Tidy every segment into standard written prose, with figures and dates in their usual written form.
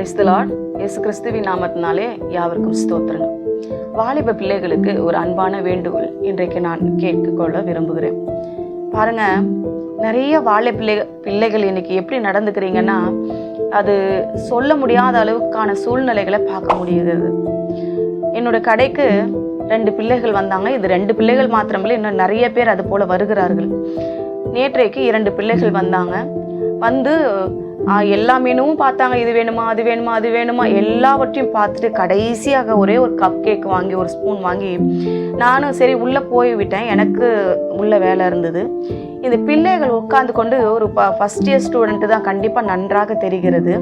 Praise the Lord. இயேசு கிறிஸ்துவின் நாமத்தினாலே யாவருக்கும் ஸ்தோத்திரம். வாலிப பிள்ளைகளுக்கு ஒரு அன்பான வேண்டுகோள் இன்றைக்கு நான் கேட்டுக்கொள்ள விரும்புகிறேன். பாருங்க, நிறைய பிள்ளைகள் இன்னைக்கு எப்படி நடந்துக்கிறீங்கன்னா, அது சொல்ல முடியாத அளவுக்கான சூழ்நிலைகளை பார்க்க முடியுது. என்னோட கடைக்கு 2 பிள்ளைகள் வந்தாங்க. இது 2 பிள்ளைகள் மாத்திரமில்லை, இன்னும் நிறைய பேர் அது போல வருகிறார்கள். நேற்றைக்கு 2 பிள்ளைகள் வந்தாங்க. வந்து எல்லா மெனுவும் பார்த்தாங்க. இது வேணுமா, அது வேணுமா, அது வேணுமா, எல்லாவற்றையும் பார்த்துட்டு கடைசியாக ஒரே ஒரு கப் கேக் வாங்கி, ஒரு ஸ்பூன் வாங்கி, நானும் சரி உள்ளே போய் விட்டேன். எனக்கு உள்ள வேலை இருந்தது. இந்த பிள்ளைகள் உட்கார்ந்து கொண்டு, ஒரு ஃபஸ்ட் இயர் ஸ்டூடெண்ட்டு தான், கண்டிப்பாக நன்றாக தெரிகிறது.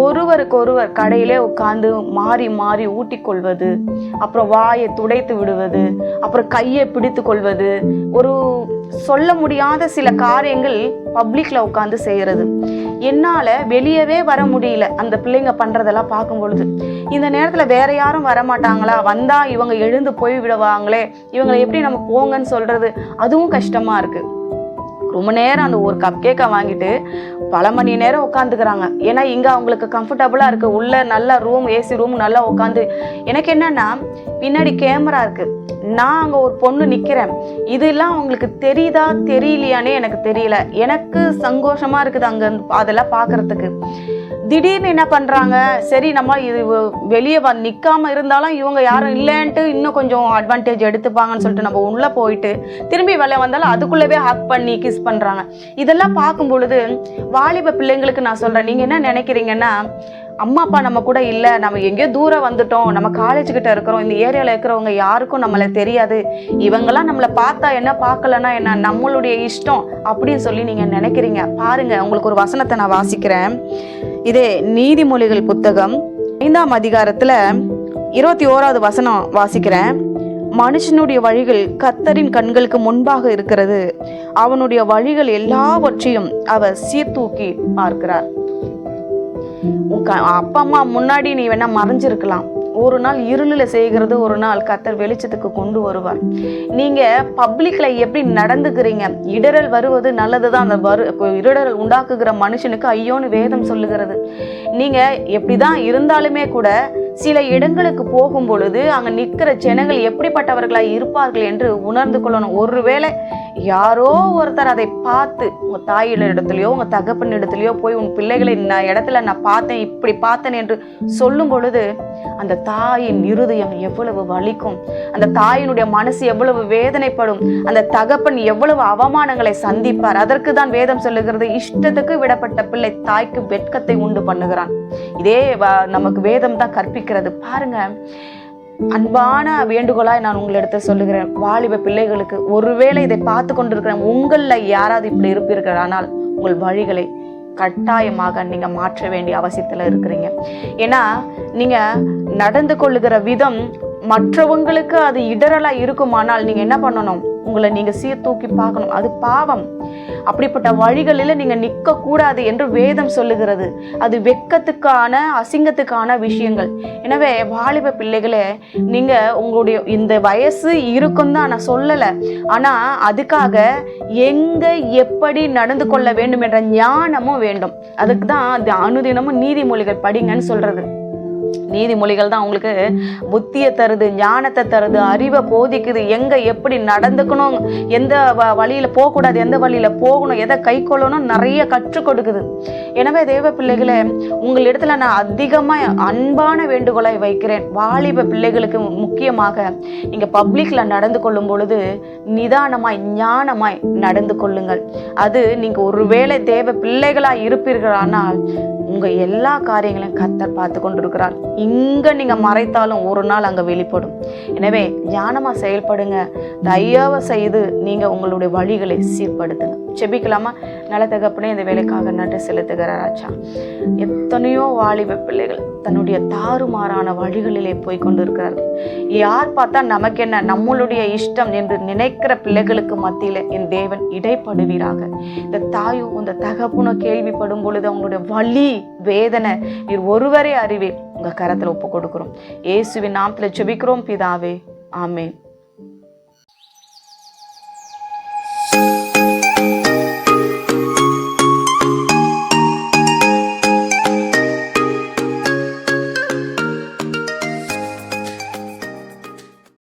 ஒருவருக்கு ஒருவர் கடையிலே உட்கார்ந்து மாறி மாறி ஊட்டிக்கொள்வது, அப்புறம் வாயை துடைத்து விடுவது, அப்புறம் கையை பிடித்து கொள்வது, ஒரு சொல்ல முடியாத சில காரியங்கள் பப்ளிக்ல உட்காந்து செய்யறது. என்னால வெளியவே வர முடியல அந்த பிள்ளைங்க பண்றதெல்லாம் பார்க்கும் பொழுது. இந்த நேரத்துல வேற யாரும் வரமாட்டாங்களா, வந்தா இவங்க எழுந்து போய் விடுவாங்களே, இவங்களை எப்படி நம்ம போங்கன்னு சொல்றது, அதுவும் கஷ்டமா இருக்கு. ரொம்ப நேரம் அந்த ஒரு கப் கேக்கை வாங்கிட்டு பல மணி நேரம் உட்காந்துக்கிறாங்க. ஏன்னா இங்கே அவங்களுக்கு கம்ஃபர்டபுளாக இருக்குது. உள்ள நல்லா ரூம், ஏசி ரூம் நல்லா உட்காந்து. எனக்கு என்னன்னா, பின்னாடி கேமரா இருக்குது, நான் அங்கே ஒரு பொண்ணு நிற்கிறேன். இதெல்லாம் அவங்களுக்கு தெரியுதா தெரியலையானே எனக்கு தெரியல. எனக்கு சந்தோஷமாக இருக்குது அங்கே அதெல்லாம் பார்க்குறதுக்கு. திடீர்னு என்ன பண்ணுறாங்க, சரி நம்ம இது வெளியே நிற்காமல் இருந்தாலும் இவங்க யாரும் இல்லைன்ட்டு இன்னும் கொஞ்சம் அட்வான்டேஜ் எடுத்துப்பாங்கன்னு சொல்லிட்டு நம்ம உள்ளே போயிட்டு திரும்பி வெளியே வந்தாலும் அதுக்குள்ளவே ஹக் பண்ணி கிஸ் பண்ணுறாங்க. இதெல்லாம் பார்க்கும் பொழுது வாலிப பிள்ளைங்களுக்கு நான் சொல்கிறேன், நீங்கள் என்ன நினைக்கிறீங்கன்னா, அம்மா அப்பா நம்ம கூட இல்லை, நம்ம எங்கேயோ தூரம் வந்துட்டோம், நம்ம காலேஜுக்கிட்ட இருக்கிறோம், இந்த ஏரியாவில் இருக்கிறவங்க யாருக்கும் நம்மளை தெரியாது, இவங்கெல்லாம் நம்மளை பார்த்தா என்ன பார்க்கலன்னா என்ன, நம்மளுடைய இஷ்டம் அப்படின்னு சொல்லி நீங்கள் நினைக்கிறீங்க. பாருங்க, உங்களுக்கு ஒரு வசனத்தை நான் வாசிக்கிறேன். இதே நீதிமொழிகள் புத்தகம் 5ஆம் அதிகாரத்தில் 21வது வசனம் வாசிக்கிறேன். மனுஷனுடைய வழிகள் கர்த்தரின் கண்களுக்கு முன்பாக இருக்கிறது, அவனுடைய வழிகள் எல்லாவற்றையும் அவர் சீர்தூக்கி பார்க்கிறார். அப்பா அம்மா முன்னாடி நீ வேணா மறைஞ்சிருக்கலாம், ஒரு நாள் இருளில் செய்கிறது ஒரு நாள் கர்த்தர் வெளிச்சத்துக்கு கொண்டு வருவார். நீங்க பப்ளிக்ல எப்படி நடந்துக்கிறீங்க, இடரல் வருவது நல்லதுதான். அந்த இடரல் உண்டாக்குகிற மனுஷனுக்கு ஐயோன்னு வேதம் சொல்லுகிறது. நீங்க எப்படிதான் இருந்தாலுமே கூட சில இடங்களுக்கு போகும் பொழுது அங்க நிற்கிற ஜனங்கள் எப்படிப்பட்டவர்களாய் இருப்பார்கள் என்று உணர்ந்து கொள்ளணும். ஒருவேளை யாரோ ஒருத்தர் அதை பார்த்து உங்க தாயிடத்திலேயோ உங்க தகப்பன் இடத்துலையோ போய் உன் பிள்ளைகளை இடத்துல நான் பார்த்தேன், இப்படி பார்த்தேன் என்று சொல்லும் பொழுது அந்த தாயின் இருதயம் எவ்வளவு வலிக்கும், அந்த தாயினுடைய மனசு எவ்வளவு வேதனைப்படும், அந்த தகப்பன் எவ்வளவு அவமானங்களை சந்திப்பார். அதற்கு தான் வேதம் சொல்லுகிறது, இஷ்டத்துக்கு விடப்பட்ட பிள்ளை தாய்க்கு வெட்கத்தை உண்டு பண்ணுகிறான். இதே நமக்கு வேதம் தான் கற்பிக்கிறது. பாருங்க, அன்பான வேண்டுகோளாய் நான் உங்களிடத்தை சொல்லுகிறேன், வாலிப பிள்ளைகளுக்கு, ஒருவேளை இதை பார்த்து கொண்டிருக்கிறேன் உங்களில் யாராவது இப்படி இருப்பீர்கள், ஆனால் உங்கள் வழிகளை கட்டாயமாக நீங்க மாற்ற வேண்டிய அவசியத்துல இருக்கிறீங்க. ஏன்னா நீங்க நடந்து கொள்ளுகிற விதம் மற்றவங்களுக்கு அது இடரலா இருக்குமானால் நீங்க என்ன பண்ணணும், உங்களை நீங்க சீர்தூக்கி பார்க்கணும். அது பாவம். அப்படிப்பட்ட வழிகளில் நீங்க நிற்க கூடாது என்று வேதம் சொல்லுகிறது. அது வெட்கத்துக்கான, அசிங்கத்துக்கான விஷயங்கள். எனவே வாலிப பிள்ளைகளே, நீங்க உங்களுடைய இந்த வயசு இருக்கும் தான் நான் சொல்லலை, ஆனா அதுக்காக எங்க எப்படி நடந்து கொள்ள வேண்டும் என்ற ஞானமும் வேண்டும். அதுக்கு தான் அனுதினமும் நீதிமொழிகள் படிங்கன்னு சொல்றது. நீதிமொழிகள் தான் உங்களுக்கு புத்தியை தருது, ஞானத்தை தருது, அறிவை போதிக்குது, எங்க எப்படி நடந்துக்கணும், எந்த வழியில போகக்கூடாது, எந்த வழியில போகணும், எதை கை கொள்ளணும், நிறைய கற்றுக் கொடுக்குது. எனவே தேவ பிள்ளைகளை, உங்களிடத்துல நான் அதிகமா அன்பான வேண்டுகோளை வைக்கிறேன். வாலிப பிள்ளைகளுக்கு முக்கியமாக நீங்க பப்ளிக்ல நடந்து கொள்ளும் பொழுது நிதானமாய் ஞானமாய் நடந்து கொள்ளுங்கள். அது நீங்க ஒருவேளை தேவ பிள்ளைகளா இருப்பீர்களானால் உங்க எல்லா காரியங்களையும் கர்த்தர் பார்த்து கொண்டிருக்கிறார். இங்க நீங்க மறைத்தாலும் ஒரு நாள் அங்க வெளிப்படும். எனவே ஞானமா செயல்படுங்க. தயவு செய்து நீங்க உங்களுடைய வழிகளை சீர்படுத்துங்க. செபிக்கலாமா? நல்ல தகப்பனே, இந்த வேலைக்காக நன்றி செலுத்துகிறார் ராஜா. எத்தனையோ வாலிப பிள்ளைகள் தன்னுடைய தாறுமாறான வழிகளிலே போய் கொண்டிருக்கிறார்கள். யார் பார்த்தா நமக்கு என்ன, நம்மளுடைய இஷ்டம் என்று நினைக்கிற பிள்ளைகளுக்கு மத்தியில என் தேவன் இடைப்படுவீராக. இந்த தாயோ இந்த தகப்பனோ கேள்விப்படும் பொழுது அவங்களுடைய வலி வேதனை நீர் ஒருவரே அறிவே உங்க கரத்துல ஒப்பு கொடுக்கிறோம். இயேசுவின் நாமத்துல ஜெபிக்கிறோம் பிதாவே, ஆமென்.